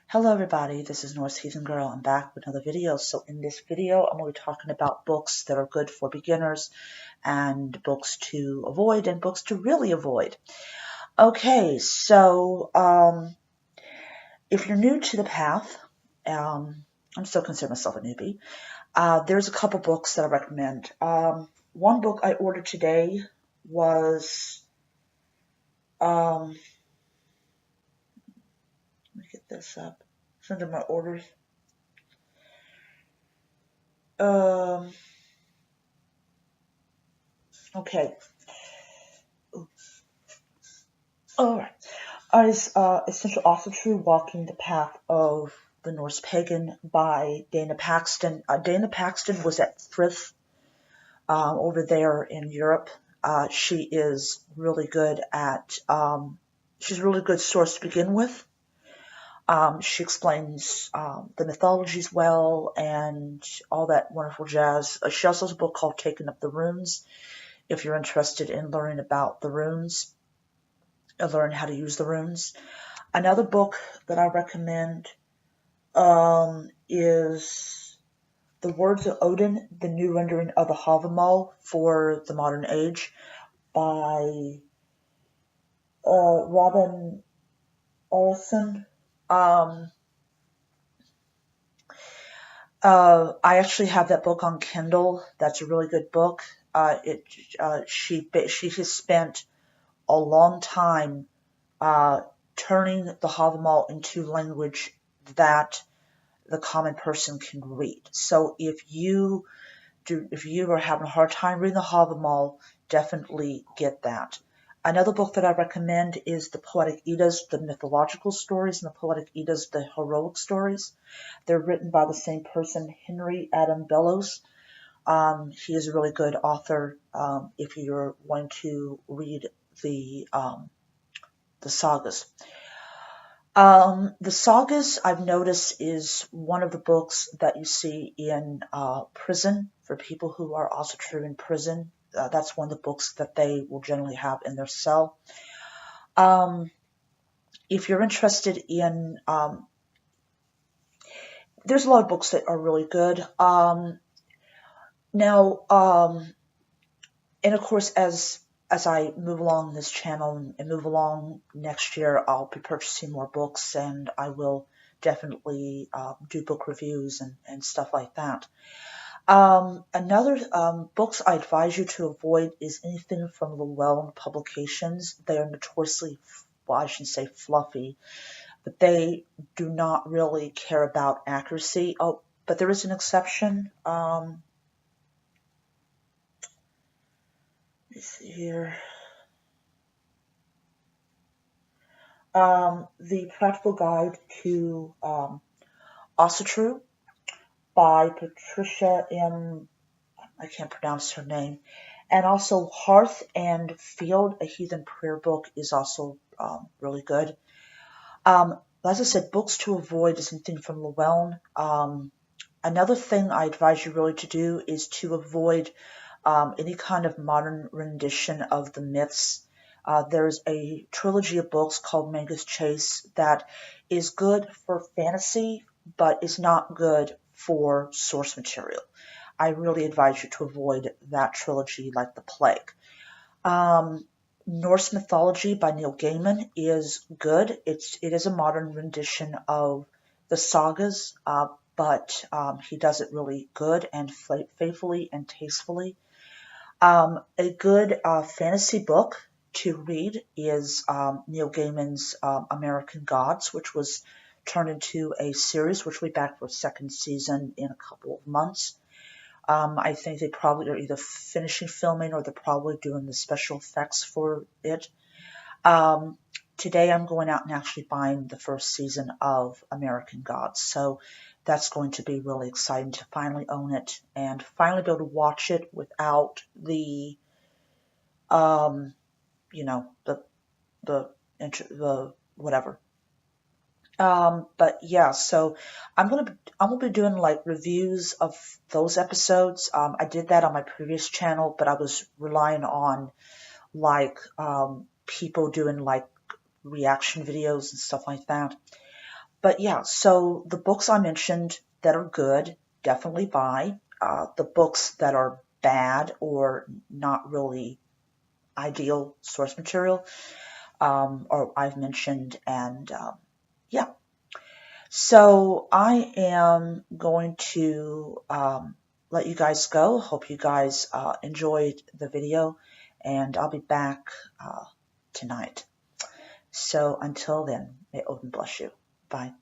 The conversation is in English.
Hello everybody, this is Norse Heathen Girl. I'm back with another video. So in this video, I'm going to be talking about books that are good for beginners and books to avoid and books to really avoid. Okay, so if you're new to the path, I'm still consider myself a newbie. There's a couple books that I recommend. One book I ordered today was, let me get this up. It's under my orders. Okay. Alright. Is Essential Asatru Walking the Path of the Norse Pagan by Dana Paxton. Dana Paxton was at Frith over there in Europe. She is really good at, she's a really good source to begin with. She explains the mythologies well and all that wonderful jazz. She also has a book called Taking Up the Runes, if you're interested in learning about the runes, learn how to use the runes. Another book that I recommend is The Words of Odin, the new rendering of the Havamal for the modern age by Robin Olson. I actually have that book on Kindle. That's a really good book. She has spent a long time turning the Havamal into language that the common person can read. So if you are having a hard time reading the Havamal, definitely get that. Another book that I recommend is the Poetic Eddas, the mythological stories, and the Poetic Eddas, the heroic stories. They're written by the same person, Henry Adam Bellows. He is a really good author if you're wanting to read the sagas. The sagas, I've noticed, is one of the books that you see in prison for people who are also true in prison. That's one of the books that they will generally have in their cell. If you're interested in, there's a lot of books that are really good. And of course, as I move along this channel and move along next year, I'll be purchasing more books, and I will definitely do book reviews and stuff like that. Another books I advise you to avoid is anything from Llewellyn Publications. They are notoriously, well, I shouldn't say fluffy, but they do not really care about accuracy. Oh, but there is an exception. Let me see here. The Practical Guide to Asatru by Patricia M. I can't pronounce her name. And also Hearth and Field, a Heathen Prayer book, is also really good. As I said, books to avoid is something from Llewellyn. Another thing I advise you really to do is to avoid any kind of modern rendition of the myths. There's a trilogy of books called Magus Chase that is good for fantasy, but is not good for source material. I really advise you to avoid that trilogy like the plague. Norse Mythology by Neil Gaiman is good. It is a modern rendition of the sagas, but he does it really good and faithfully and tastefully. A good fantasy book to read is Neil Gaiman's American Gods, which was turned into a series, which will be back for a second season in a couple of months. I think they probably are either finishing filming or they're probably doing the special effects for it. Today I'm going out and actually buying the first season of American Gods. So that's going to be really exciting to finally own it and finally be able to watch it without the, the whatever. But yeah, so I'm gonna be doing like reviews of those episodes. I did that on my previous channel, but I was relying on like people doing like reaction videos and stuff like that. But yeah, so the books I mentioned that are good, definitely buy. The books that are bad or not really ideal source material, or I've mentioned, and yeah. So I am going to let you guys go. Hope you guys enjoyed the video, and I'll be back tonight. So until then, may Odin bless you. Bye.